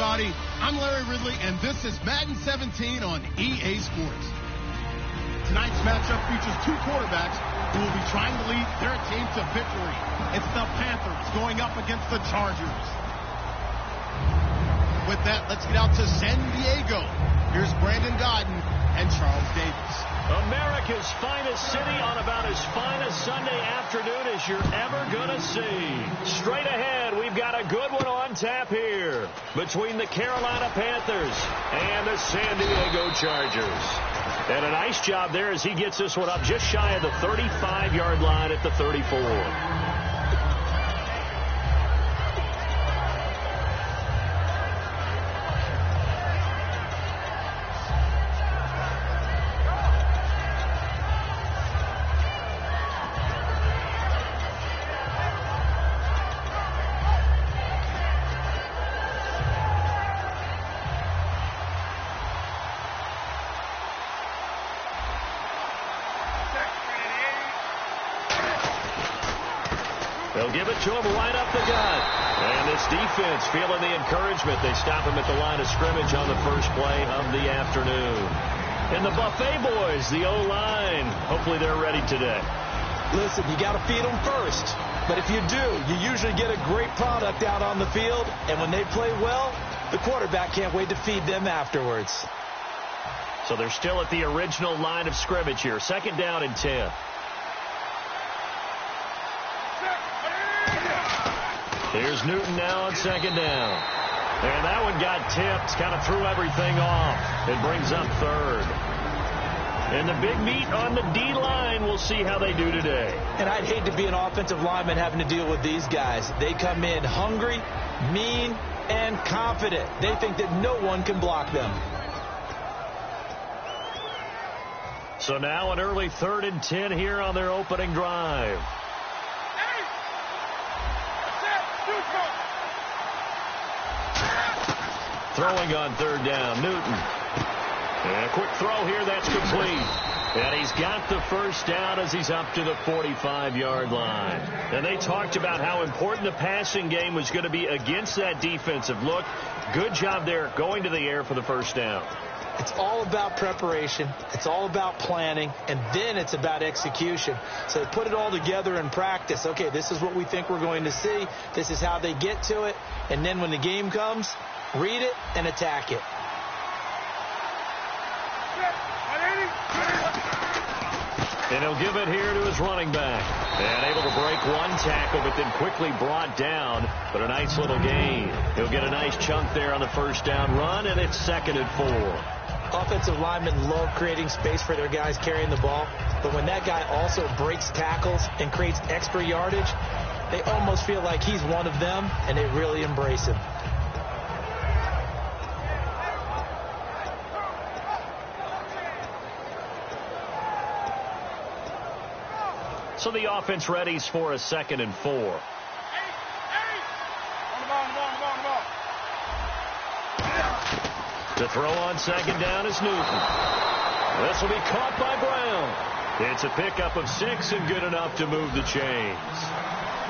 everybody. I'm Larry Ridley, and this is Madden 17 on EA Sports. Tonight's matchup features two quarterbacks who will be trying to lead their team to victory. It's the Panthers going up against the Chargers. With that, let's get out to San Diego. Here's Brandon Godden and Charles Davis. America's finest city on about as fine a Sunday afternoon as you're ever going to see. Straight ahead, we've got a good one on tap here between the Carolina Panthers and the San Diego Chargers. And a nice job there as he gets this one up just shy of the 35-yard line at the 34. They'll give it to him right up the gut. And this defense feeling the encouragement. They stop him at the line of scrimmage on the first play of the afternoon. And the Buffet boys, the O-line, hopefully they're ready today. Listen, you got to feed them first. But if you do, you usually get a great product out on the field. And when they play well, the quarterback can't wait to feed them afterwards. So they're still at the original line of scrimmage here. 2nd down and 10. Here's Newton now on 2nd down. And that one got tipped, kind of threw everything off. It brings up 3rd. And the big meat on the D-line, we'll see how they do today. And I'd hate to be an offensive lineman having to deal with these guys. They come in hungry, mean, and confident. They think that no one can block them. So now an early 3rd and 10 here on their opening drive. Throwing on 3rd down, Newton. And a quick throw here, that's complete. And he's got the first down as he's up to the 45-yard line. And they talked about how important the passing game was going to be against that defensive look. Good job there going to the air for the first down. It's all about preparation. It's all about planning. And then it's about execution. So they put it all together in practice. Okay, this is what we think we're going to see. This is how they get to it. And then when the game comes, read it and attack it. And he'll give it here to his running back. And able to break one tackle, but then quickly brought down. But a nice little gain. He'll get a nice chunk there on the first down run, and it's 2nd and 4. Offensive linemen love creating space for their guys carrying the ball. But when that guy also breaks tackles and creates extra yardage, they almost feel like he's one of them, and they really embrace him. So the offense readies for a 2nd and 4. To throw on 2nd down is Newton. This will be caught by Brown. It's a pickup of 6 and good enough to move the chains.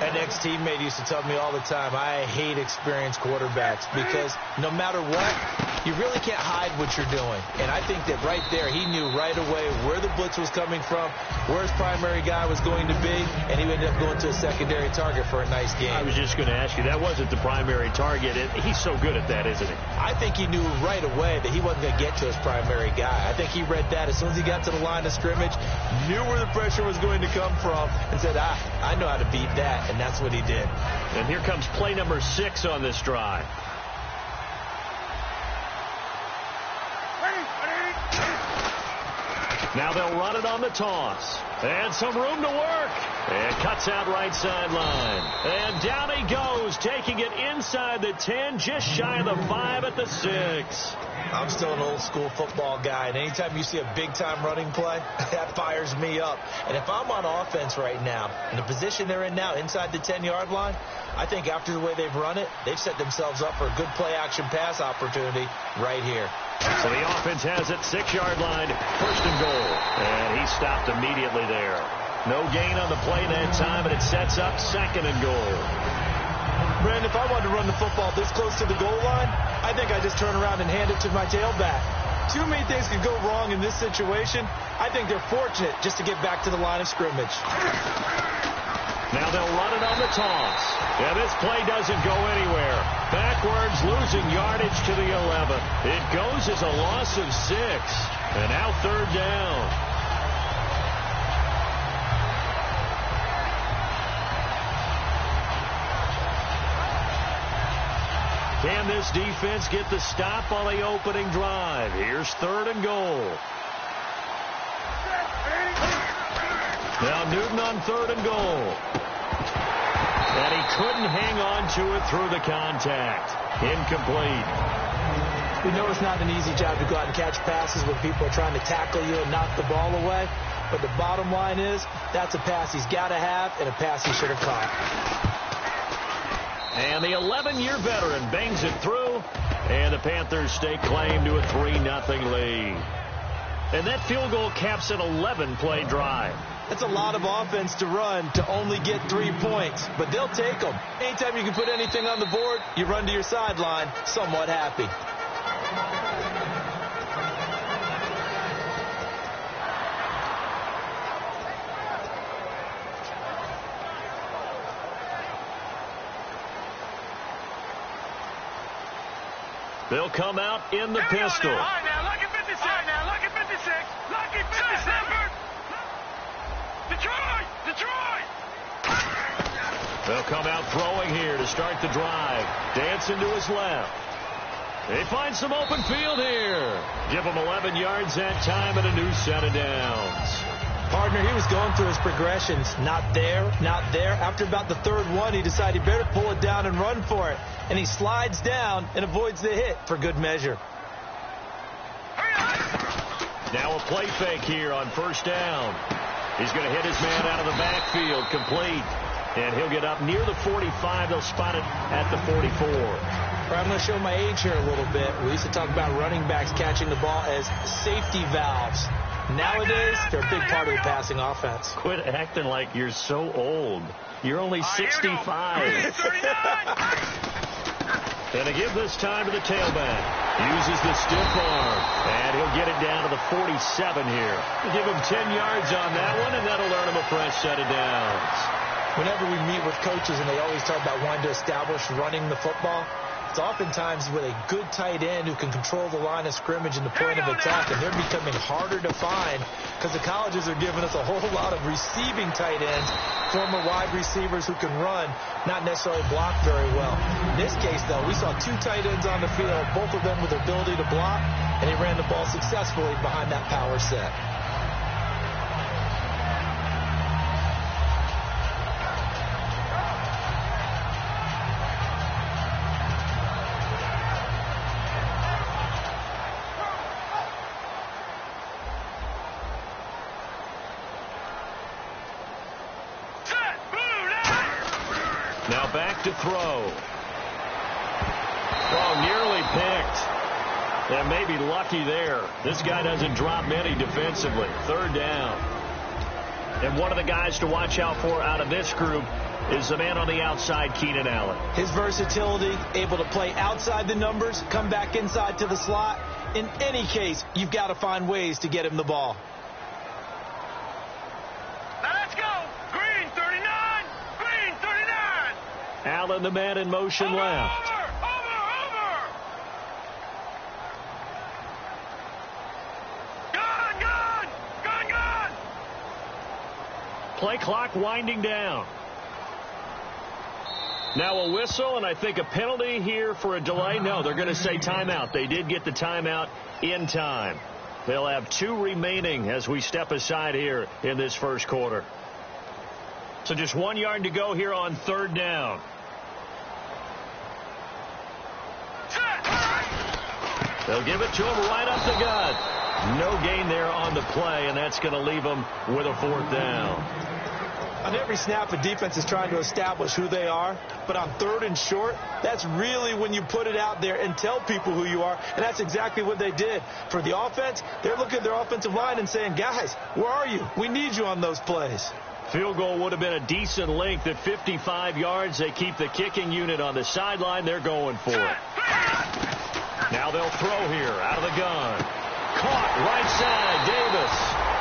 An ex-teammate used to tell me all the time, I hate experienced quarterbacks because no matter what, you really can't hide what you're doing. And I think that right there, he knew right away where the blitz was coming from, where his primary guy was going to be, and he ended up going to a secondary target for a nice game. I was just going to ask you, that wasn't the primary target. He's so good at that, isn't he? I think he knew right away that he wasn't going to get to his primary guy. I think he read that as soon as he got to the line of scrimmage, knew where the pressure was going to come from, and said, I know how to beat that. And that's what he did. And here comes play number 6 on this drive. Now they'll run it on the toss. And some room to work. And cuts out right sideline. And down he goes, taking it inside the 10, just shy of the 5 at the 6. I'm still an old-school football guy, and anytime you see a big-time running play, that fires me up. And if I'm on offense right now, in the position they're in now, inside the 10-yard line, I think after the way they've run it, they've set themselves up for a good play-action pass opportunity right here. So the offense has it, 6-yard line, 1st and goal. And he stopped immediately there. No gain on the play that time, and it sets up 2nd and goal. Brandon, if I wanted to run the football this close to the goal line, I think I just turn around and hand it to my tailback. Too many things could go wrong in this situation. I think they're fortunate just to get back to the line of scrimmage. Now they'll run it on the toss. Yeah, this play doesn't go anywhere. Backwards, losing yardage to the 11. It goes as a loss of 6. And now third down. Can this defense get the stop on the opening drive? Here's third and goal. Now Newton on third and goal. And he couldn't hang on to it through the contact. Incomplete. We know it's not an easy job to go out and catch passes when people are trying to tackle you and knock the ball away. But the bottom line is that's a pass he's got to have and a pass he should have caught. And the 11-year veteran bangs it through, and the Panthers stake claim to a 3-0 lead. And that field goal caps an 11-play drive. That's a lot of offense to run to only get 3 points, but they'll take them. Anytime you can put anything on the board, you run to your sideline somewhat happy. They'll come out in the pistol. All right, now, look at 56. All right, now, look at 56. Look at 57. Detroit! They'll come out throwing here to start the drive. Dancing to his left. They find some open field here. Give him 11 yards that time and a new set of downs. Partner, he was going through his progressions. Not there, not there. After about the third one, he decided he better pull it down and run for it. And he slides down and avoids the hit for good measure. Now a play fake here on first down. He's going to hit his man out of the backfield, complete. And he'll get up near the 45. They'll spot it at the 44. I'm going to show my age here a little bit. We used to talk about running backs catching the ball as safety valves. Nowadays, they're a big part of the passing offense. Quit acting like you're so old. You're only 65. And to give this time to the tailback. Uses the stiff arm. And he'll get it down to the 47 here. We'll give him 10 yards on that one, and that'll earn him a fresh set of downs. Whenever we meet with coaches and they always talk about wanting to establish running the football, it's oftentimes with a good tight end who can control the line of scrimmage and the point of attack, and they're becoming harder to find because the colleges are giving us a whole lot of receiving tight ends, former wide receivers who can run, not necessarily block very well. In this case, though, we saw 2 tight ends on the field, both of them with the ability to block, and he ran the ball successfully behind that power set. Now back to throw. Oh, nearly picked. And maybe lucky there. This guy doesn't drop many defensively. Third down. And one of the guys to watch out for out of this group is the man on the outside, Keenan Allen. His versatility, able to play outside the numbers, come back inside to the slot. In any case, you've got to find ways to get him the ball. Allen, the man in motion left. Over. Gone. Play clock winding down. Now a whistle, and I think a penalty here for a delay. No, they're going to say timeout. They did get the timeout in time. They'll have 2 remaining as we step aside here in this first quarter. So just 1 yard to go here on third down. They'll give it to him right up the gut. No gain there on the play, and that's going to leave them with a 4th down. On every snap, a defense is trying to establish who they are. But on 3rd and short, that's really when you put it out there and tell people who you are. And that's exactly what they did. For the offense, they're looking at their offensive line and saying, guys, where are you? We need you on those plays. Field goal would have been a decent length at 55 yards. They keep the kicking unit on the sideline. They're going for it. Now they'll throw here out of the gun. Caught right side, Davis.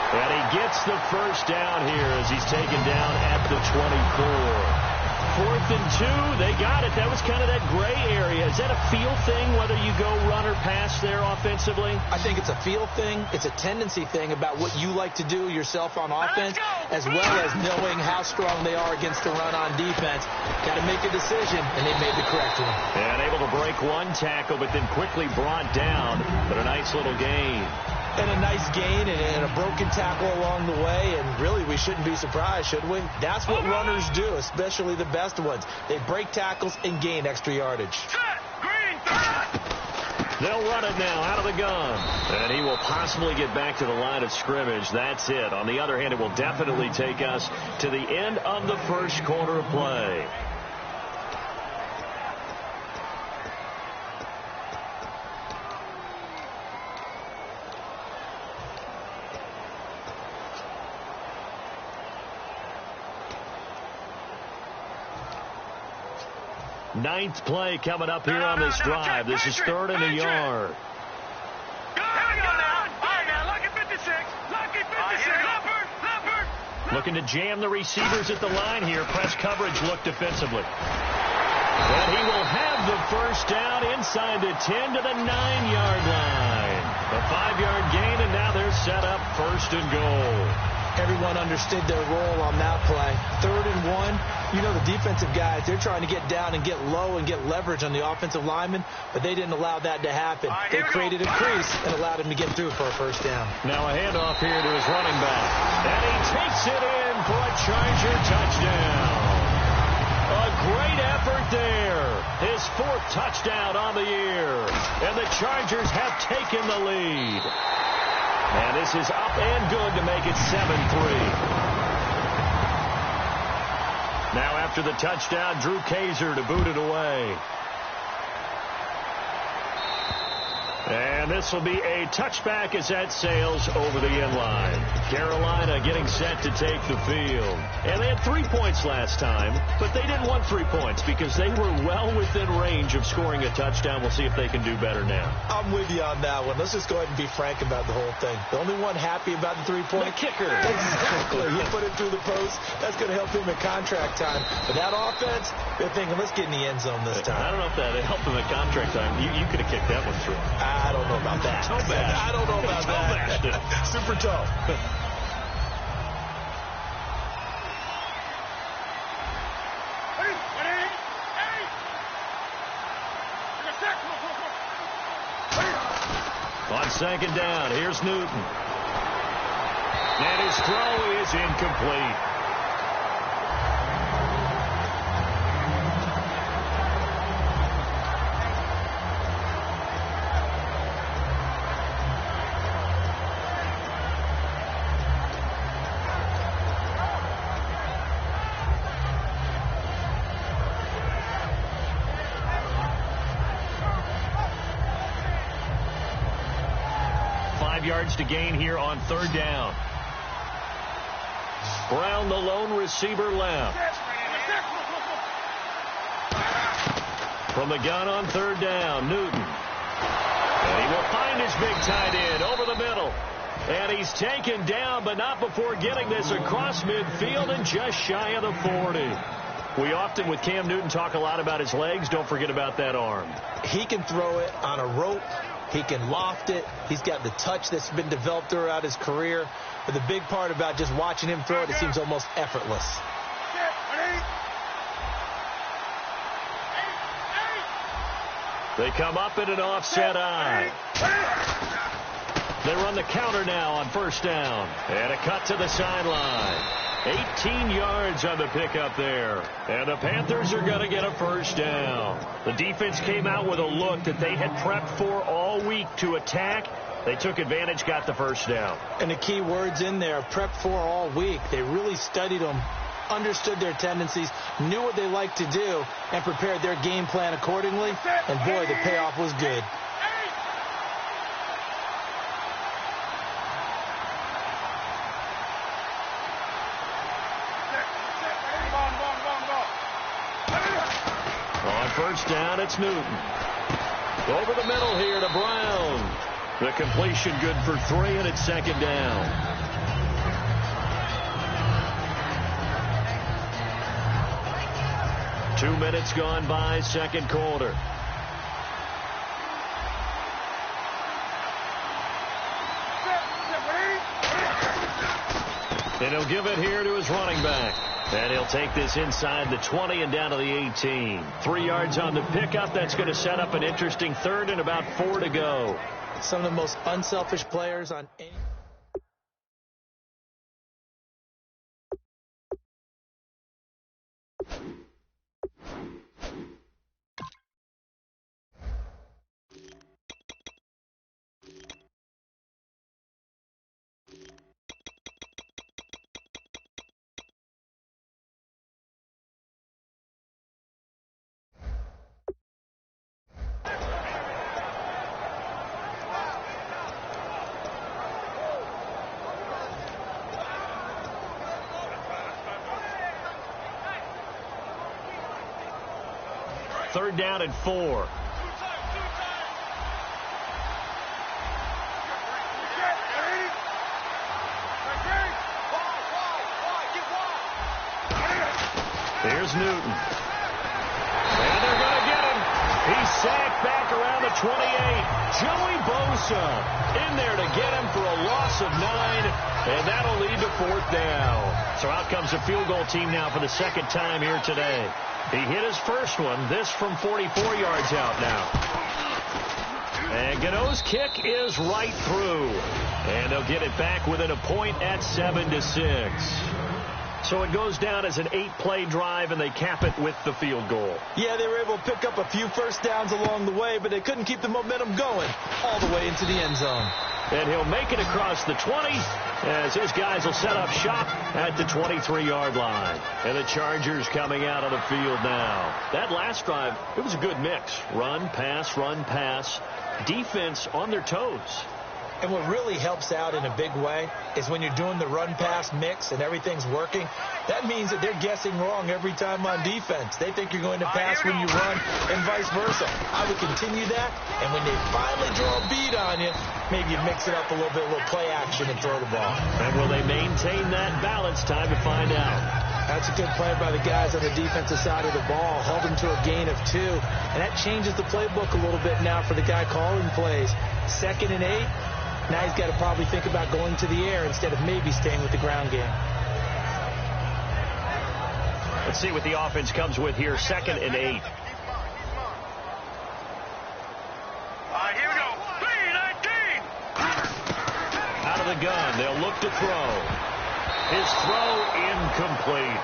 And he gets the first down here as he's taken down at the 24. 4th and 2, they got it. That was kind of that gray area. Is that a feel thing, whether you go run or pass there offensively? I think it's a feel thing. It's a tendency thing about what you like to do yourself on offense, as well as knowing how strong they are against the run on defense. Got to make a decision, and they made the correct one. And able to break one tackle, but then quickly brought down. But a nice little gain. And a nice gain and a broken tackle along the way, and really we shouldn't be surprised, should we? That's what runners do, especially the best ones. They break tackles and gain extra yardage. They'll run it now out of the gun, and he will possibly get back to the line of scrimmage. That's it. On the other hand, it will definitely take us to the end of the first quarter of play. Ninth play coming up here on this drive. This is 3rd and a yard. Looking to jam the receivers at the line here. Press coverage look defensively. And he will have the first down inside the 10 to the 9-yard line. A 5-yard gain, and now they're set up 1st and goal. Everyone understood their role on that play. 3rd and 1. You know the defensive guys, they're trying to get down and get low and get leverage on the offensive lineman, but they didn't allow that to happen. They created a crease and allowed him to get through for a first down. Now a handoff here to his running back. And he takes it in for a Charger touchdown. A great effort there. His 4th touchdown on the year. And the Chargers have taken the lead. And this is up and good to make it 7-3. Now after the touchdown, Drew Kaiser to boot it away. And this will be a touchback as that sails over the end line. Carolina getting set to take the field. And they had 3 points last time, but they didn't want 3 points because they were well within range of scoring a touchdown. We'll see if they can do better now. I'm with you on that one. Let's just go ahead and be frank about the whole thing. The only one happy about the 3-point? The kicker. Exactly. He put it through the post. That's going to help him at contract time. But that offense, they're thinking, let's get in the end zone this time. I don't know if that helped him at contract time. You could have kicked that one through. I don't know about that. I don't know about that. Super tough. On 2nd down, here's Newton. And his throw is incomplete. Yards to gain here on 3rd down. Brown, the lone receiver, left. From the gun on 3rd down, Newton. And he will find his big tight end over the middle. And he's taken down, but not before getting this across midfield and just shy of the 40. We often, with Cam Newton, talk a lot about his legs. Don't forget about that arm. He can throw it on a rope. He can loft it. He's got the touch that's been developed throughout his career. But the big part about just watching him throw it, it seems almost effortless. They come up in an offset eye. They run the counter now on 1st down. And a cut to the sideline. 18 yards on the pickup there. And the Panthers are going to get a first down. The defense came out with a look that they had prepped for all week to attack. They took advantage, got the first down. And the key words in there, prepped for all week. They really studied them, understood their tendencies, knew what they liked to do, and prepared their game plan accordingly. And boy, the payoff was good. first down. It's Newton. Over the middle here to Brown. The completion good for 3, and it's second down. Two minutes gone by, second quarter. And he'll give it here to his running back. And he'll take this inside the 20 and down to the 18. 3 yards on the pickup. That's going to set up an interesting third and about 4 to go. Some of the most unselfish players on any... Third down and 4. Here's Newton. And they're going to get him. He's sacked back around the 28. Joey Bosa in there to get him for a loss of 9. And that'll lead to fourth down. So out comes the field goal team now for the second time here today. He hit his first one, this from 44 yards out now. And Gano's kick is right through. And they'll get it back within a point at 7-6. So it goes down as an 8-play drive, and they cap it with the field goal. Yeah, they were able to pick up a few first downs along the way, but they couldn't keep the momentum going all the way into the end zone. And he'll make it across the 20 as his guys will set up shop at the 23-yard line. And the Chargers coming out of the field now. That last drive, it was a good mix. Run, pass, defense on their toes. And what really helps out in a big way is when you're doing the run-pass mix and everything's working, that means that they're guessing wrong every time on defense. They think you're going to pass when you run and vice versa. I would continue that, and when they finally draw a beat on you, maybe you mix it up a little bit, a little play action and throw the ball. And will they maintain that balance? Time to find out. That's a good play by the guys on the defensive side of the ball. Held them to a gain of 2. And that changes the playbook a little bit now for the guy calling plays. 2nd and 8. Now he's got to probably think about going to the air instead of maybe staying with the ground game. Let's see what the offense comes with here. 2nd and 8. Here we go. 3-19. Out of the gun. They'll look to throw. His throw incomplete.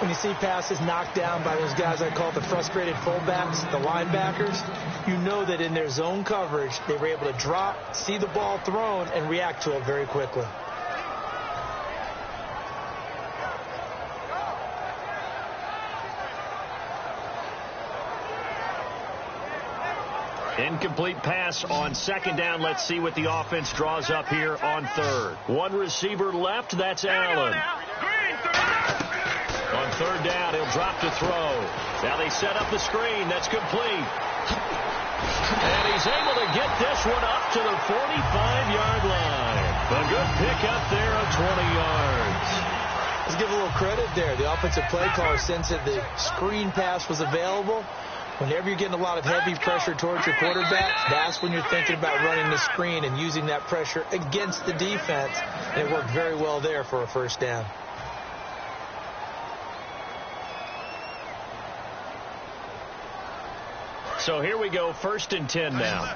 When you see passes knocked down by those guys I call the frustrated fullbacks, the linebackers, you know that in their zone coverage, they were able to drop, see the ball thrown, and react to it very quickly. Incomplete pass on 2nd down. Let's see what the offense draws up here on 3rd. One receiver left. That's Allen. On 3rd down, he'll drop to throw. Now they set up the screen. That's complete. And he's able to get this one up to the 45-yard line. A good pickup there of 20 yards. Let's give a little credit there. The offensive play caller sensed that the screen pass was available. Whenever you're getting a lot of heavy pressure towards your quarterback, that's when you're thinking about running the screen and using that pressure against the defense. And it worked very well there for a first down. So here we go, 1st and 10 now.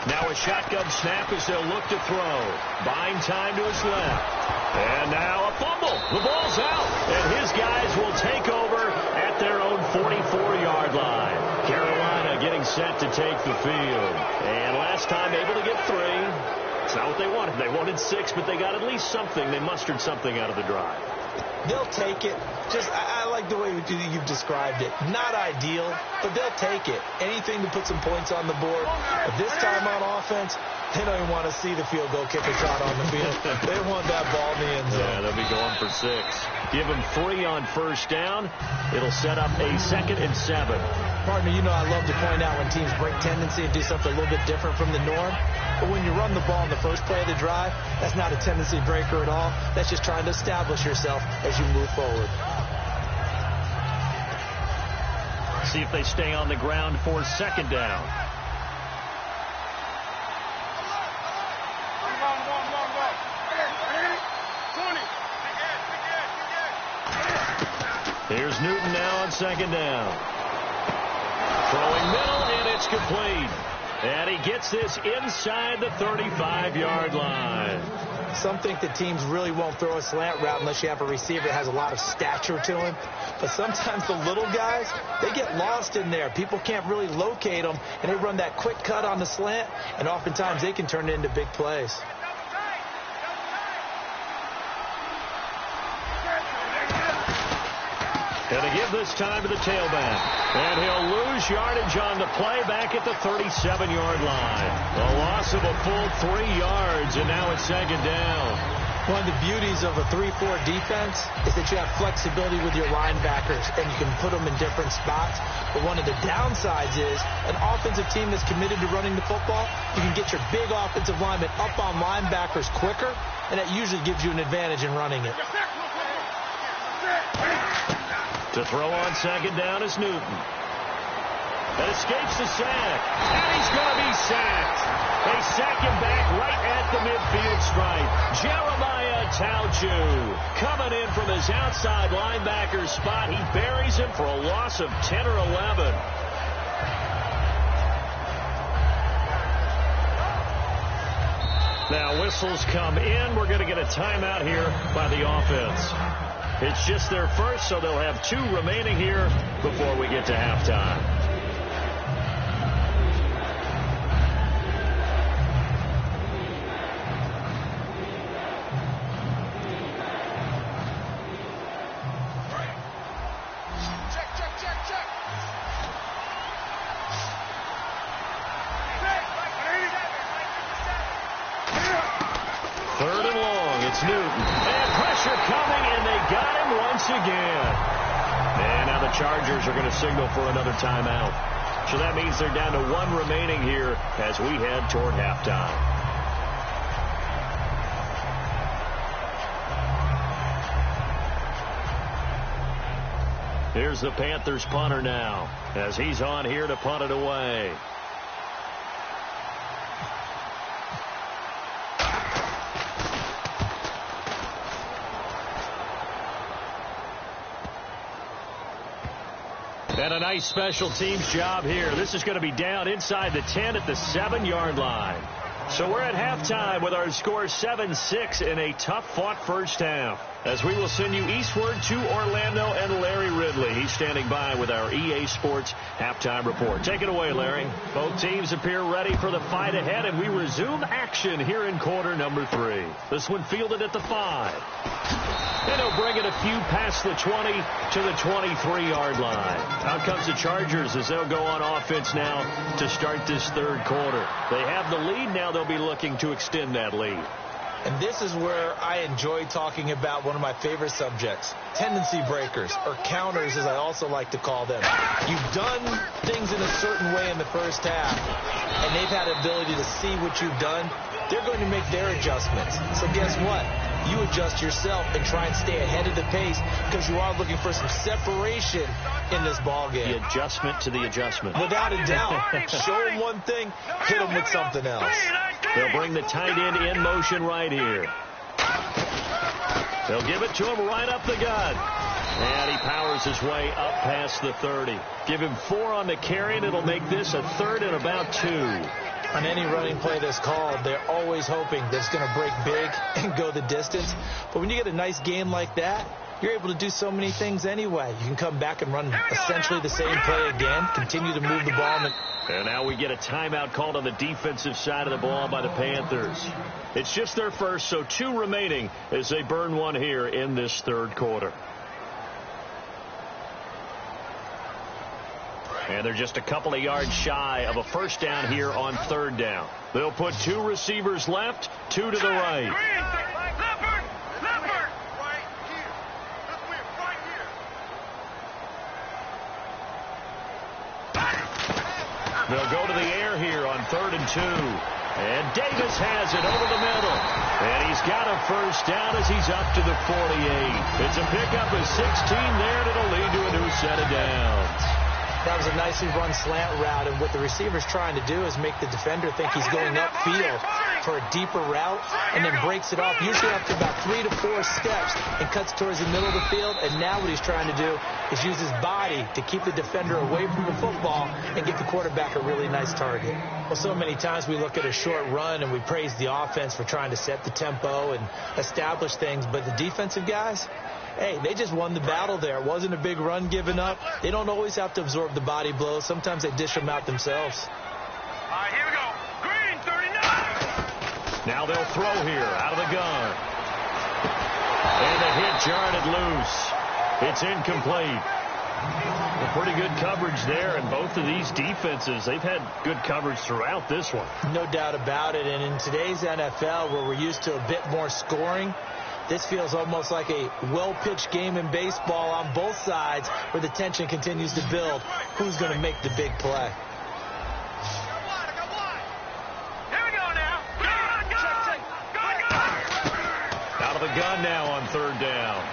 Now a shotgun snap as they'll look to throw. Buying time to his left. And now a fumble. The ball's out. And his guys will take over at their own 44-yard line. Carolina getting set to take the field. And last time able to get 3. It's not what they wanted. They wanted 6, but they got at least something. They mustered something out of the drive. They'll take it. I like the way you've described it. Not ideal, but they'll take it. Anything to put some points on the board. But this time on offense, they don't even want to see the field goal kicker shot on the field. They want that ball in the end zone. Yeah, they'll be going for 6. Give them 3 on first down. It'll set up a 2nd and 7. Partner, you know I love to point out when teams break tendency and do something a little bit different from the norm. But when you run the ball in the first play of the drive, that's not a tendency breaker at all. That's just trying to establish yourself as you move forward. See if they stay on the ground for 2nd down. Here's Newton now on 2nd down. Throwing middle, and it's complete. And he gets this inside the 35-yard line. Some think that teams really won't throw a slant route unless you have a receiver that has a lot of stature to him. But sometimes the little guys, they get lost in there. People can't really locate them, and they run that quick cut on the slant, and oftentimes they can turn it into big plays. And to give this time to the tailback. And he'll lose yardage on the play back at the 37-yard line. A loss of a full 3 yards, and now it's 2nd down. One of the beauties of a 3-4 defense is that you have flexibility with your linebackers, and you can put them in different spots. But one of the downsides is an offensive team that's committed to running the football, you can get your big offensive linemen up on linebackers quicker, and that usually gives you an advantage in running it. To throw on 2nd down is Newton. That escapes the sack. And he's going to be sacked. They sack him back right at the midfield stripe. Jeremiah Tauchu coming in from his outside linebacker spot. He buries him for a loss of 10 or 11. Now whistles come in. We're going to get a timeout here by the offense. It's just their first, so they'll have 2 remaining here before we get to halftime. Third and long, it's Newton. And pressure coming, and they got him once again. And now the Chargers are going to signal for another timeout. So that means they're down to 1 remaining here as we head toward halftime. Here's the Panthers punter now as he's on here to punt it away. And a nice special teams job here. This is going to be down inside the 10 at the 7-yard line. So we're at halftime with our score 7-6 in a tough-fought first half. As we will send you eastward to Orlando and Larry Ridley. He's standing by with our EA Sports halftime report. Take it away, Larry. Both teams appear ready for the fight ahead, and we resume action here in quarter number 3. This one fielded at the 5. And he'll bring it a few past the 20 to the 23-yard line. Out comes the Chargers as they'll go on offense now to start this third quarter. They have the lead now. They'll be looking to extend that lead. And this is where I enjoy talking about one of my favorite subjects, tendency breakers, or counters as I also like to call them. You've done things in a certain way in the first half, and they've had the ability to see what you've done. They're going to make their adjustments. So guess what? You adjust yourself and try and stay ahead of the pace because you are looking for some separation in this ball game. The adjustment to the adjustment. Without a doubt. Show them one thing, hit them with something else. They'll bring the tight end in motion right here. They'll give it to him right up the gut. And he powers his way up past the 30. Give him 4 on the carry, and it'll make this a 3rd and about 2. On any running play that's called, they're always hoping that it's going to break big and go the distance. But when you get a nice game like that, you're able to do so many things anyway. You can come back and run essentially the same play again, continue to move the ball. And now we get a timeout called on the defensive side of the ball by the Panthers. It's just their first, so 2 remaining as they burn one here in this third quarter. And they're just a couple of yards shy of a first down here on third down. They'll put 2 receivers left, 2 to the right. They'll go to the air here on 3rd and 2. And Davis has it over the middle. And he's got a first down as he's up to the 48. It's a pickup of 16 there, and it'll lead to a new set of downs. That was a nicely run slant route, and what the receiver's trying to do is make the defender think he's going upfield for a deeper route, and then breaks it off, usually after about 3 to 4 steps, and cuts towards the middle of the field. And now what he's trying to do is use his body to keep the defender away from the football and give the quarterback a really nice target. Well, so many times we look at a short run and we praise the offense for trying to set the tempo and establish things, but the defensive guys, hey, they just won the battle there. It wasn't a big run given up. They don't always have to absorb the body blows. Sometimes they dish them out themselves. All right, here we go. Green, 39. Now they'll throw here out of the gun. And the hit jarred it loose. It's incomplete. Well, pretty good coverage there, and both of these defenses, they've had good coverage throughout this one. No doubt about it. And in today's NFL, where we're used to a bit more scoring, this feels almost like a well-pitched game in baseball on both sides where the tension continues to build. Who's going to make the big play? Here we go now. Go. Out of the gun now on 3rd down.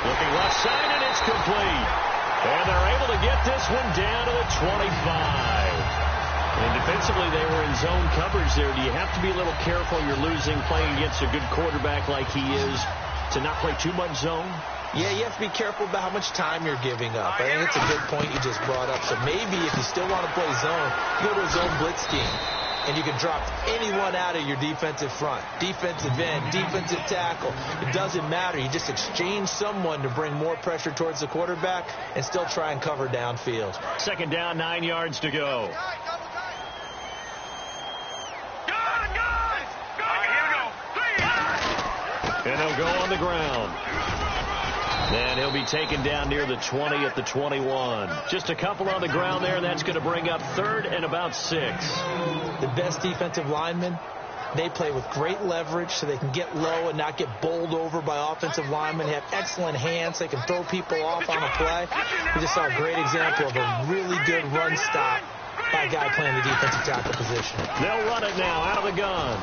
Looking left side, and it's complete. And they're able to get this one down to the 25. And defensively, they were in zone coverage there. Do you have to be a little careful? You're losing, playing against a good quarterback like he is, to not play too much zone? Yeah, you have to be careful about how much time you're giving up. I think it's a good point you just brought up. So maybe if you still want to play zone, go to a zone blitz scheme. And you can drop anyone out of your defensive front. Defensive end, defensive tackle. It doesn't matter. You just exchange someone to bring more pressure towards the quarterback and still try and cover downfield. 2nd down, 9 yards to go. And he'll go on the ground. And he'll be taken down near the 20 at the 21. Just a couple on the ground there, and that's going to bring up 3rd and about 6. The best defensive linemen, they play with great leverage so they can get low and not get bowled over by offensive linemen. They have excellent hands. They can throw people off on a play. We just saw a great example of a really good run stop by a guy playing the defensive tackle position. They'll run it now out of the gun.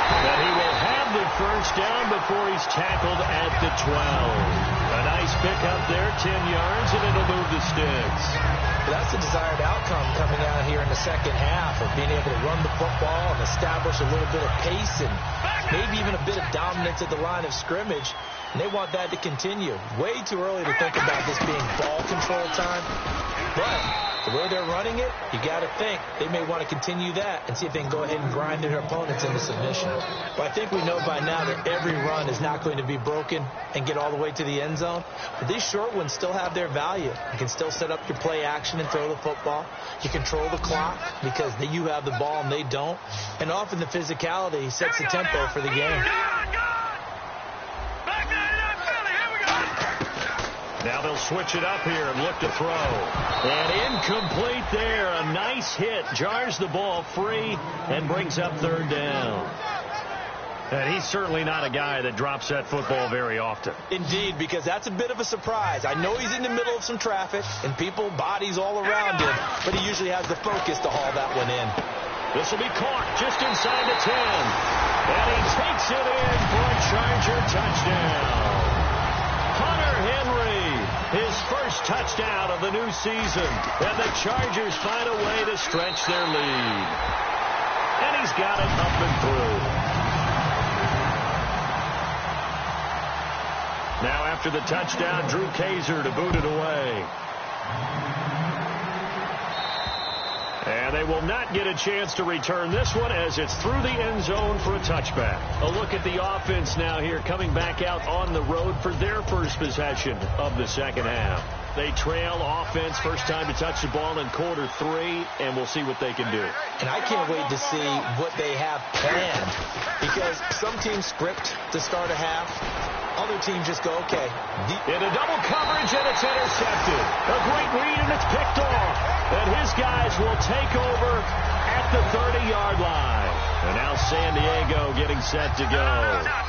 And he will have the first down before he's tackled at the 12. A nice pickup there, 10 yards, and it'll move the sticks. Well, that's the desired outcome coming out here in the second half of being able to run the football and establish a little bit of pace and maybe even a bit of dominance at the line of scrimmage. And they want that to continue. Way too early to think about this being ball control time. But the way they're running it, you got to think they may want to continue that and see if they can go ahead and grind their opponents into submission. But I think we know by now that every run is not going to be broken and get all the way to the end zone. But these short ones still have their value. You can still set up your play action and throw the football. You control the clock because you have the ball and they don't. And often the physicality sets the tempo for the game. Now they'll switch it up here and look to throw. And incomplete there. A nice hit. Jars the ball free and brings up 3rd down. And he's certainly not a guy that drops that football very often. Indeed, because that's a bit of a surprise. I know he's in the middle of some traffic and people, bodies all around him, but he usually has the focus to haul that one in. This will be caught just inside the 10. And he takes it in for a Charger touchdown. Hunter Henry, his first touchdown of the new season. And the Chargers find a way to stretch their lead. And he's got it up and through. Now after the touchdown, Drew Kaiser to boot it away. And they will not get a chance to return this one as it's through the end zone for a touchback. A look at the offense now here coming back out on the road for their first possession of the second half. They trail offense first time to touch the ball in quarter 3, and we'll see what they can do. And I can't wait to see what they have planned, because some teams script to start a half. Other teams just go, okay. In a double coverage, and it's intercepted. A great read, and it's picked off. And his guys will take over at the 30-yard line. And now San Diego getting set to go.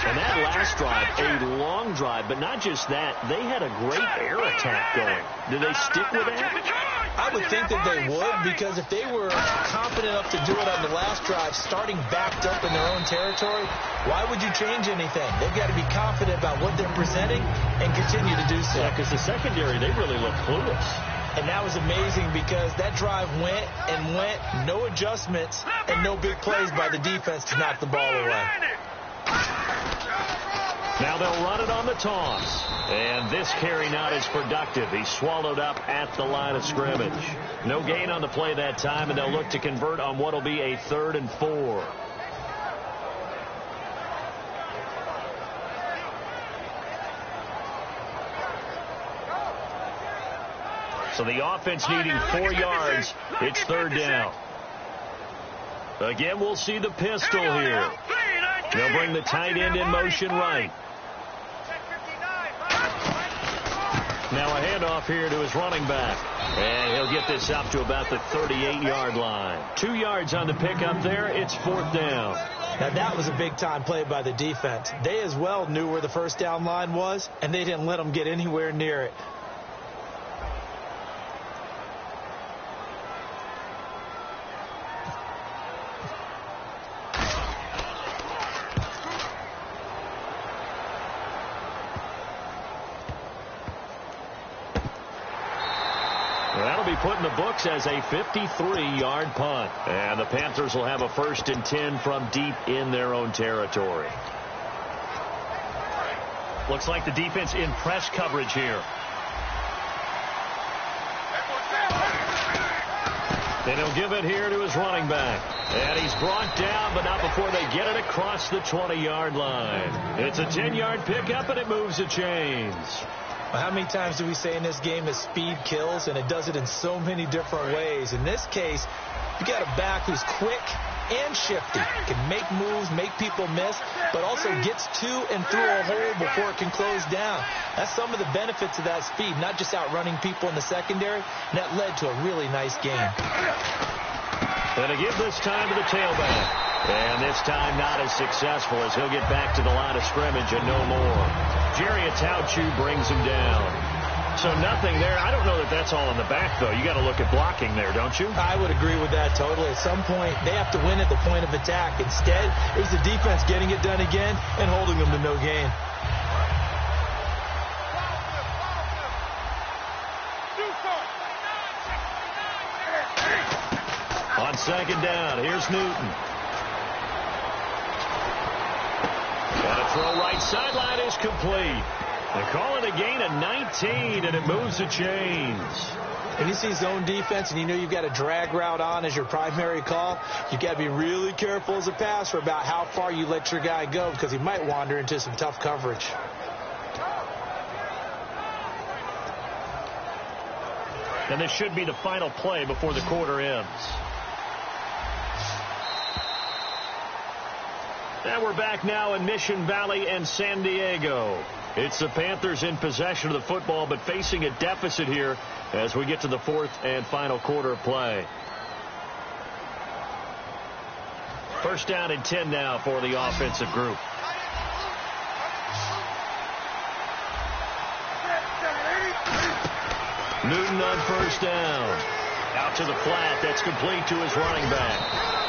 And that last drive, a long drive, but not just that. They had a great air attack going. Do they stick with that? I would think that they would, because if they were confident enough to do it on the last drive, starting backed up in their own territory, why would you change anything? They've got to be confident about what they're presenting and continue to do so. Yeah, because the secondary, they really look clueless. And that was amazing because that drive went and went, no adjustments, and no big plays by the defense to knock the ball away. Now they'll run it on the toss. And this carry not as productive. He's swallowed up at the line of scrimmage. No gain on the play that time, and they'll look to convert on what will be a 3rd and 4. So the offense needing 4 yards. It's 3rd down. Again, we'll see the pistol here. They'll bring the tight end in motion right. Now a handoff here to his running back. And he'll get this up to about the 38-yard line. 2 yards on the pickup there. It's 4th down. Now that was a big-time play by the defense. They as well knew where the first down line was, and they didn't let them get anywhere near it. That'll be put in the books as a 53-yard punt. And the Panthers will have a 1st and 10 from deep in their own territory. Looks like the defense in press coverage here. Then he'll give it here to his running back. And he's brought down, but not before they get it across the 20-yard line. It's a 10-yard pickup, and it moves the chains. Well, how many times do we say in this game that speed kills, and it does it in so many different ways? In this case, you got a back who's quick and shifty, can make moves, make people miss, but also gets to and through a hole before it can close down. That's some of the benefits of that speed, not just outrunning people in the secondary, and that led to a really nice game. And to give this time to the tailback. And this time not as successful as he'll get back to the line of scrimmage and no more. Jerry Atauchu brings him down. So nothing there. I don't know that that's all in the back, though. You got to look at blocking there, don't you? I would agree with that totally. At some point, they have to win at the point of attack. Instead, it was the defense getting it done again and holding them to no gain. On 2nd down, here's Newton. And a throw right sideline is complete. They call it a gain of 19, and it moves the chains. When you see zone defense and you know you've got a drag route on as your primary call, you've got to be really careful as a passer about how far you let your guy go, because he might wander into some tough coverage. And this should be the final play before the quarter ends. And we're back now in Mission Valley and San Diego. It's the Panthers in possession of the football, but facing a deficit here as we get to the 4th and final quarter of play. 1st down and 10 now for the offensive group. Newton on 1st down. Out to the flat. That's complete to his running back.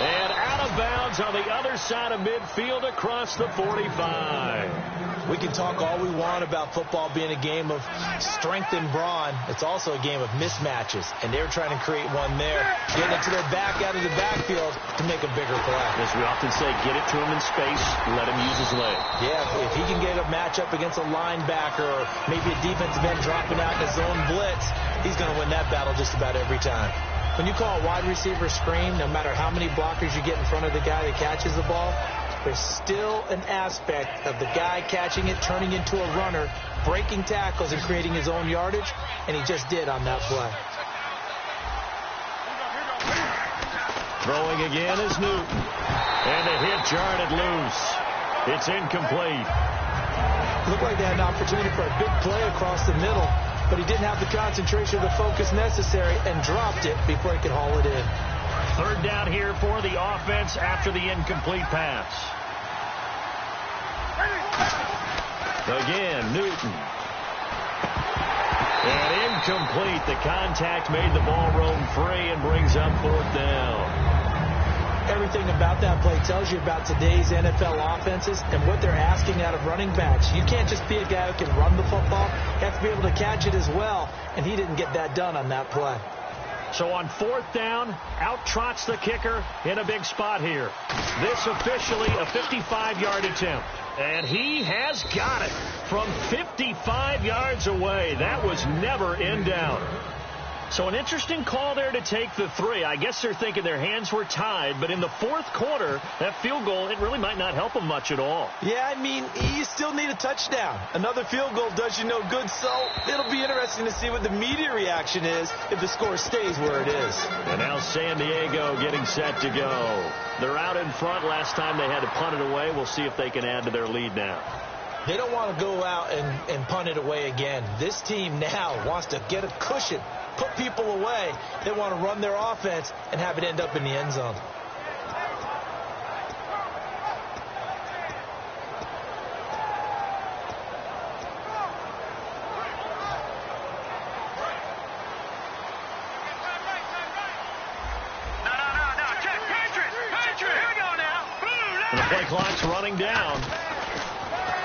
And out of bounds on the other side of midfield across the 45. We can talk all we want about football being a game of strength and brawn. It's also a game of mismatches, and they're trying to create one there, getting it to their back out of the backfield to make a bigger play. As we often say, get it to him in space, let him use his leg. Yeah, if he can get a matchup against a linebacker or maybe a defensive end dropping out in a zone blitz, he's going to win that battle just about every time. When you call a wide receiver screen, no matter how many blockers you get in front of the guy that catches the ball, there's still an aspect of the guy catching it, turning into a runner, breaking tackles and creating his own yardage, and he just did on that play. Throwing again is Newton. And the hit jarred loose. It's incomplete. Looked like they had an opportunity for a big play across the middle, but he didn't have the concentration or the focus necessary and dropped it before he could haul it in. Third down here for the offense after the incomplete pass. Again, Newton. And incomplete. The contact made the ball roam free and brings up fourth down. Everything about that play tells you about today's NFL offenses and what they're asking out of running backs. You can't just be a guy who can run the football. You have to be able to catch it as well, and he didn't get that done on that play. So on fourth down, out trots the kicker in a big spot here. This officially a 55-yard attempt. And he has got it from 55 yards away. That was never in doubt. So an interesting call there to take the 3. I guess they're thinking their hands were tied, but in the fourth quarter, that field goal, it really might not help them much at all. Yeah, I mean, you still need a touchdown. Another field goal does you no good, so it'll be interesting to see what the media reaction is if the score stays where it is. And now San Diego getting set to go. They're out in front. Last time they had to punt it away. We'll see if they can add to their lead now. They don't want to go out and punt it away again. This team now wants to get a cushion, put people away. They want to run their offense and have it end up in the end zone. And the play clock's running down.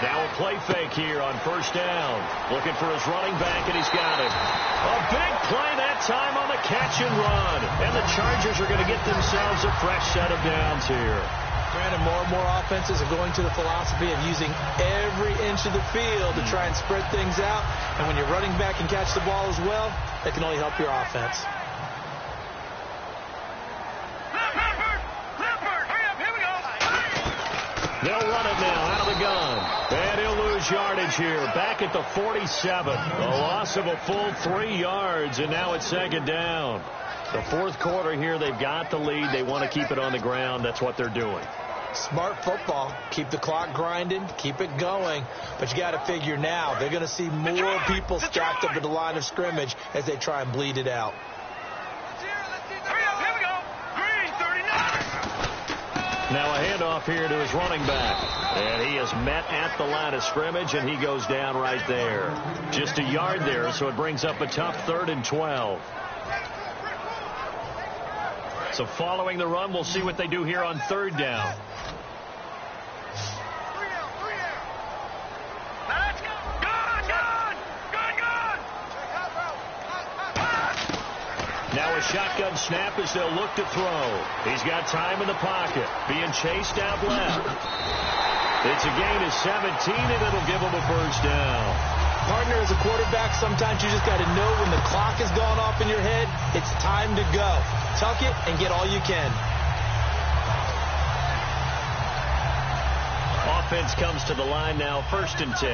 Now a play fake here on first down. Looking for his running back, and he's got it. A big play that time on the catch and run. And the Chargers are going to get themselves a fresh set of downs here. Brandon, more and more offenses are going to the philosophy of using every inch of the field to try and spread things out. And when your running back can catch the ball as well, that can only help your offense. They'll run it now out of the gun. And he'll lose yardage here. Back at the 47. A loss of a full 3 yards, and now it's second down. The fourth quarter here, they've got the lead. They want to keep it on the ground. That's what they're doing. Smart football. Keep the clock grinding. Keep it going. But you got to figure now, they're going to see more people stacked up at the line of scrimmage as they try and bleed it out. Now a handoff here to his running back. And he is met at the line of scrimmage, and he goes down right there. Just a yard there, so it brings up a tough 3rd and 12. So following the run, we'll see what they do here on 3rd down. Now a shotgun snap as they'll look to throw. He's got time in the pocket. Being chased out left. It's a gain of 17, and it'll give him a first down. Partner, as a quarterback, sometimes you just got to know when the clock has gone off in your head, it's time to go. Tuck it and get all you can. Offense comes to the line now, 1st and 10.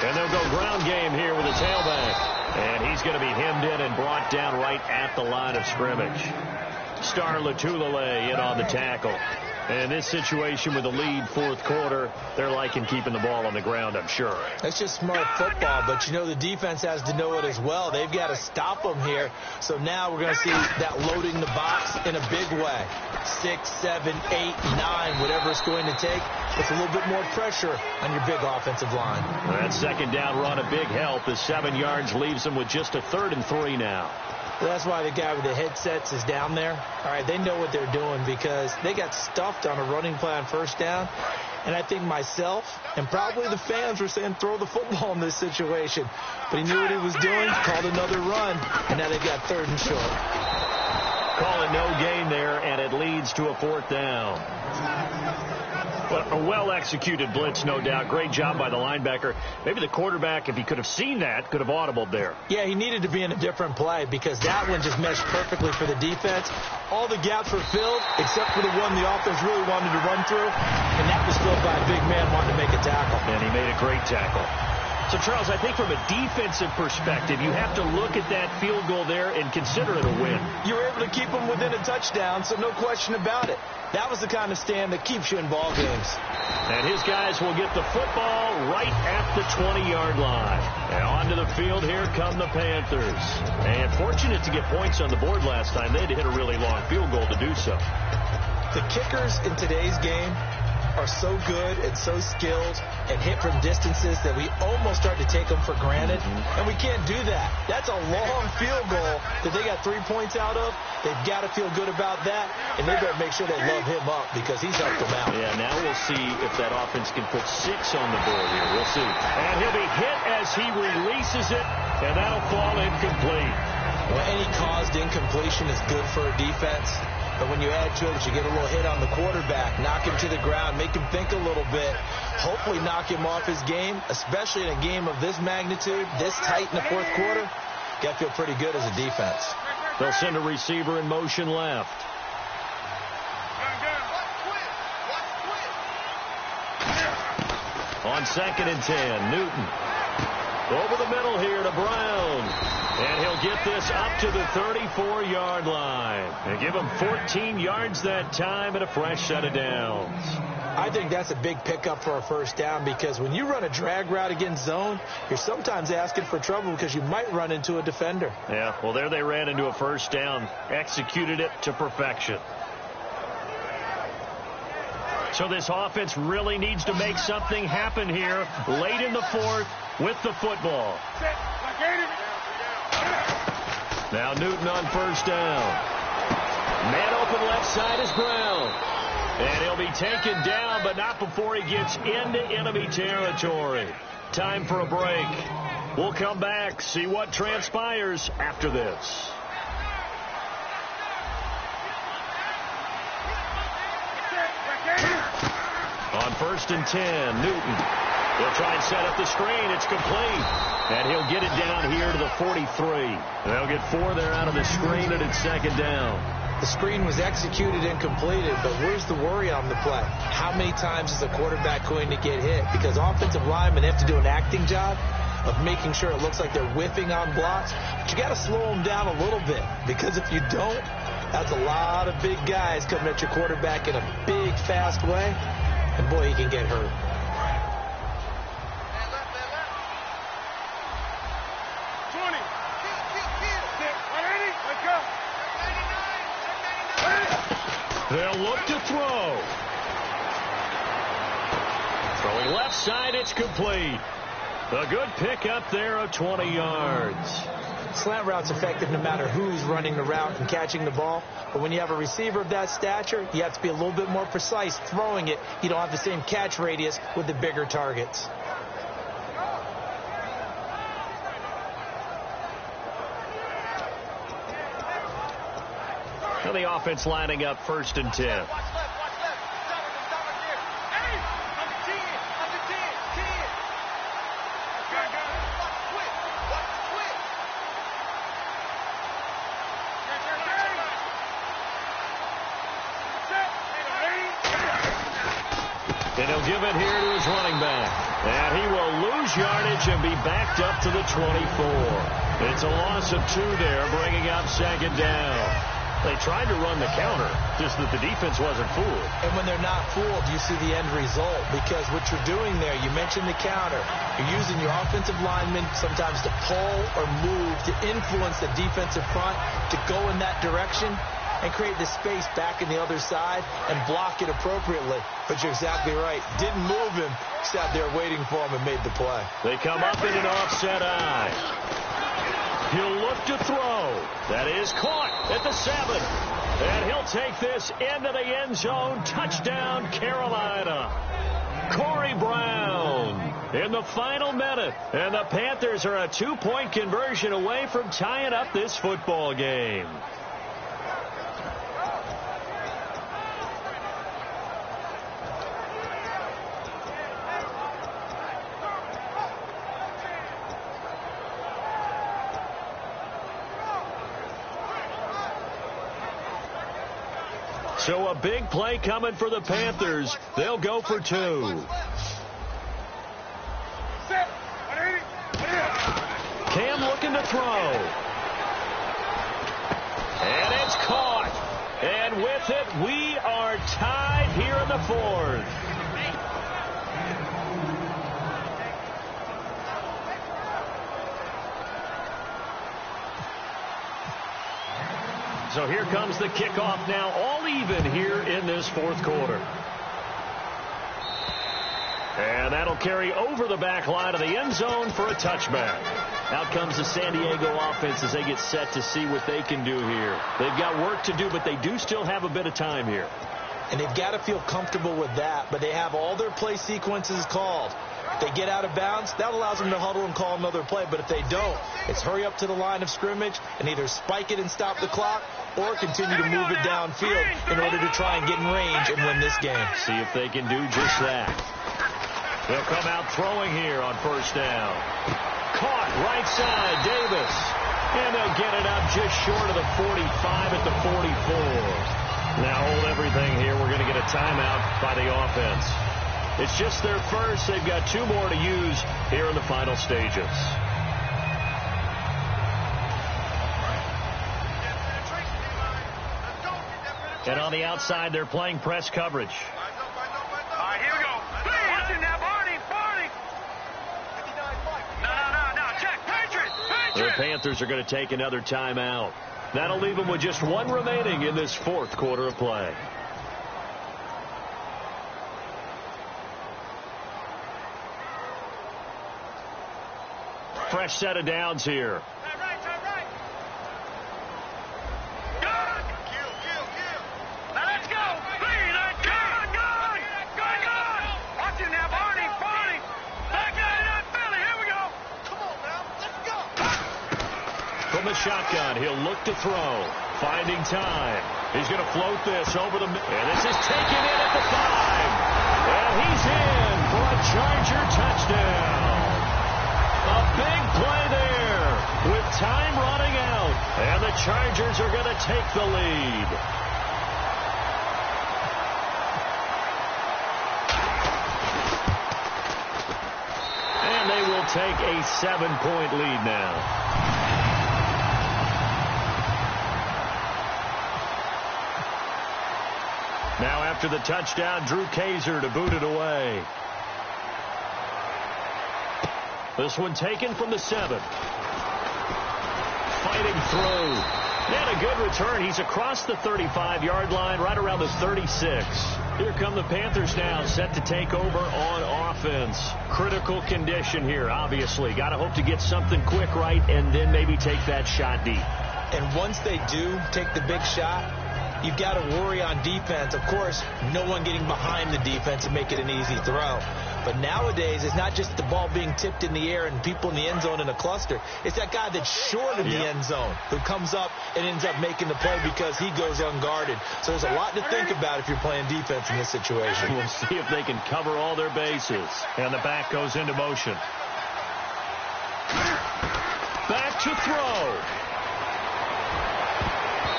And they'll go ground game here with a tailback. And he's going to be hemmed in and brought down right at the line of scrimmage. Star Latulele in on the tackle. And in this situation with the lead 4th quarter, they're liking keeping the ball on the ground, I'm sure. That's just smart football, but you know the defense has to know it as well. They've got to stop them here. So now we're going to see that loading the box in a big way. 6, 7, 8, 9, whatever it's going to take. Puts a little bit more pressure on your big offensive line. That 2nd down run, a big help. The 7 yards leaves them with just a 3rd and 3 now. That's why the guy with the headsets is down there. All right, they know what they're doing because they got stuffed on a running play on 1st down. And I think myself and probably the fans were saying throw the football in this situation. But he knew what he was doing, called another run, and now they've got 3rd and short. Call it no gain there, and it leads to a 4th down. A well-executed blitz, no doubt. Great job by the linebacker. Maybe the quarterback, if he could have seen that, could have audibled there. Yeah, he needed to be in a different play because that one just meshed perfectly for the defense. All the gaps were filled except for the one the offense really wanted to run through, and that was filled by a big man wanting to make a tackle. And he made a great tackle. So, Charles, I think from a defensive perspective, you have to look at that field goal there and consider it a win. You were able to keep them within a touchdown, so no question about it. That was the kind of stand that keeps you in ball games. And his guys will get the football right at the 20-yard line. And onto the field, here come the Panthers. And fortunate to get points on the board last time. They had to hit a really long field goal to do so. The kickers in today's game are so good and so skilled and hit from distances that we almost start to take them for granted. And we can't do that. That's a long field goal that they got 3 points out of. They've got to feel good about that, and they better make sure they love him up because he's helped them out. Yeah, now we'll see if that offense can put 6 on the board here. We'll see. And he'll be hit as he releases it, and that'll fall incomplete. Well, any caused incompletion is good for a defense. But when you add to it, you get a little hit on the quarterback, knock him to the ground, make him think a little bit, hopefully knock him off his game, especially in a game of this magnitude, this tight in the fourth quarter. Got to feel pretty good as a defense. They'll send a receiver in motion left. On 2nd and 10, Newton. Over the middle here to Brown. And he'll get this up to the 34-yard line. And give him 14 yards that time and a fresh set of downs. I think that's a big pickup for a first down because when you run a drag route against zone, you're sometimes asking for trouble because you might run into a defender. Yeah, well, there they ran into a first down. Executed it to perfection. So this offense really needs to make something happen here late in the fourth with the football. Now Newton on first down. Man open left side is Brown. And he'll be taken down, but not before he gets into enemy territory. Time for a break. We'll come back, see what transpires after this. On 1st and 10, Newton. He'll try and set up the screen. It's complete. And he'll get it down here to the 43. They'll get 4 there out of the screen, and it's 2nd down. The screen was executed and completed, but where's the worry on the play? How many times is a quarterback going to get hit? Because offensive linemen have to do an acting job of making sure it looks like they're whiffing on blocks. But you got to slow them down a little bit, because if you don't, that's a lot of big guys coming at your quarterback in a big, fast way. And boy, he can get hurt. They'll look to throw. Throwing left side, it's complete. A good pickup there of 20 yards. Slant route's effective no matter who's running the route and catching the ball. But when you have a receiver of that stature, you have to be a little bit more precise throwing it. You don't have the same catch radius with the bigger targets. Now the offense lining up 1st and 10. And he'll give it here to his running back. And he will lose yardage and be backed up to the 24. It's a loss of 2 there, bringing up 2nd down. They tried to run the counter, just that the defense wasn't fooled. And when they're not fooled, you see the end result. Because what you're doing there, you mentioned the counter. You're using your offensive linemen sometimes to pull or move to influence the defensive front to go in that direction and create the space back in the other side and block it appropriately. But you're exactly right. Didn't move him, sat there waiting for him and made the play. They come up in an offset eye. He'll look to throw. That is caught at the 7. And he'll take this into the end zone. Touchdown, Carolina. Corey Brown in the final minute. And the Panthers are a 2-point conversion away from tying up this football game. So a big play coming for the Panthers. They'll go for 2. Cam looking to throw. And it's caught. And with it, we are tied here in the 4th. So here comes the kickoff now, all even here in this 4th quarter. And that'll carry over the back line of the end zone for a touchback. Out comes the San Diego offense as they get set to see what they can do here. They've got work to do, but they do still have a bit of time here. And they've got to feel comfortable with that, but they have all their play sequences called. If they get out of bounds, that allows them to huddle and call another play. But if they don't, it's hurry up to the line of scrimmage and either spike it and stop the clock or continue to move it downfield in order to try and get in range and win this game. See if they can do just that. They'll come out throwing here on 1st down. Caught right side, Davis. And they'll get it up just short of the 45 at the 44. Now hold everything here. We're going to get a timeout by the offense. It's just their first. They've got 2 more to use here in the final stages. And on the outside, they're playing press coverage. All right, here we go. Watch it now, Barney. No. Check. Patriot. The Panthers are going to take another timeout. That'll leave them with just 1 remaining in this 4th quarter of play. Fresh set of downs here. Right. Good. Now let's go. Good. Watch it now, Barney. Back out Philly. Here we go. Come on now. Let's go. From the shotgun, he'll look to throw. Finding time. He's going to float this over the middle. And this is taken in at the 5. And he's in for a Charger touchdown. A big play there with time running out. And the Chargers are going to take the lead. And they will take a 7-point lead now. Now after the touchdown, Drew Kaiser to boot it away. This one taken from the 7. Fighting through. And a good return. He's across the 35-yard line, right around the 36. Here come the Panthers now, set to take over on offense. Critical condition here, obviously. Got to hope to get something quick right and then maybe take that shot deep. And once they do take the big shot, you've got to worry on defense. Of course, no one getting behind the defense and make it an easy throw. But nowadays, it's not just the ball being tipped in the air and people in the end zone in a cluster. It's that guy that's short of the end zone who comes up and ends up making the play because he goes unguarded. So there's a lot to think about if you're playing defense in this situation. We'll see if they can cover all their bases. And the back goes into motion. Back to throw.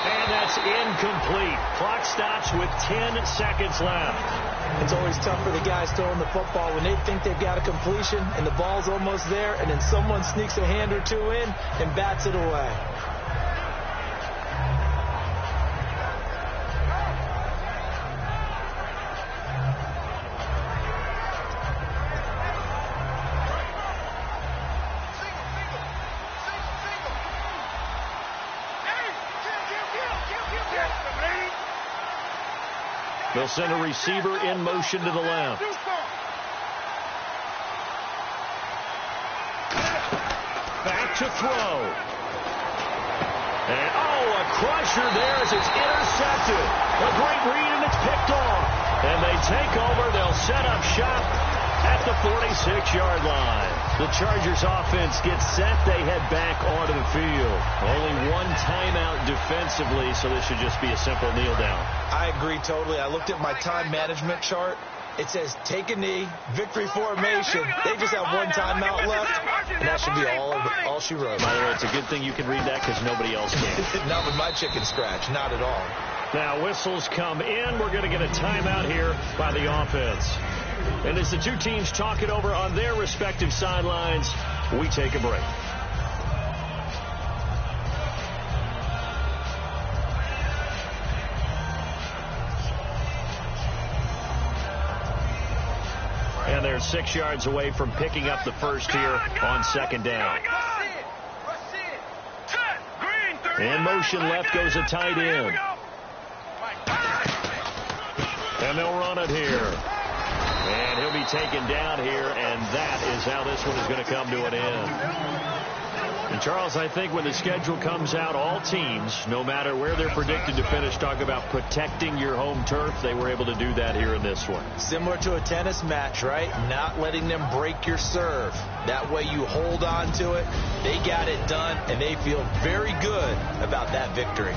And that's incomplete. Clock stops with 10 seconds left. It's always tough for the guys throwing the football when they think they've got a completion and the ball's almost there, and then someone sneaks a hand or two in and bats it away. They'll send a receiver in motion to the left. Back to throw. And, a crusher there as it's intercepted. A great read, and it's picked off. And they take over. They'll set up shop at the 46-yard line. The Chargers offense gets set. They head back onto the field. Only 1 timeout defensively, so this should just be a simple kneel down. I agree totally. I looked at my time management chart. It says take a knee, victory formation. They just have 1 timeout left, and that should be all she wrote. By the way, it's a good thing you can read that because nobody else can. Not with my chicken scratch. Not at all. Now whistles come in. We're going to get a timeout here by the offense. And as the two teams talk it over on their respective sidelines, we take a break. And they're 6 yards away from picking up the first here on second down. In motion left goes a tight end. And they'll run it here. And he'll be taken down here, and that is how this one is going to come to an end. And, Charles, I think when the schedule comes out, all teams, no matter where they're predicted to finish, talk about protecting your home turf. They were able to do that here in this one. Similar to a tennis match, right? Not letting them break your serve. That way you hold on to it. They got it done, and they feel very good about that victory.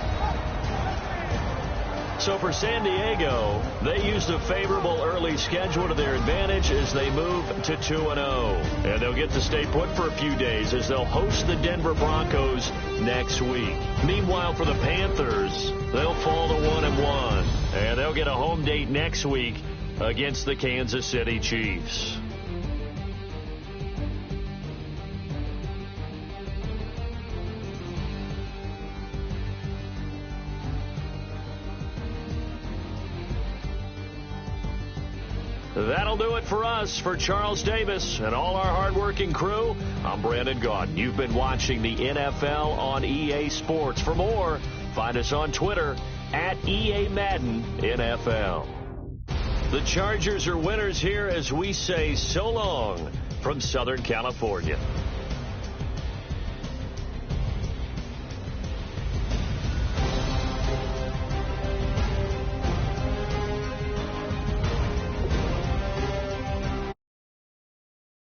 So for San Diego, they used a favorable early schedule to their advantage as they move to 2-0. And they'll get to stay put for a few days as they'll host the Denver Broncos next week. Meanwhile, for the Panthers, they'll fall to 1-1. And they'll get a home date next week against the Kansas City Chiefs. That'll do it for us. For Charles Davis and all our hardworking crew, I'm Brandon Gaudin. You've been watching the NFL on EA Sports. For more, find us on Twitter at EA Madden NFL. The Chargers are winners here as we say so long from Southern California.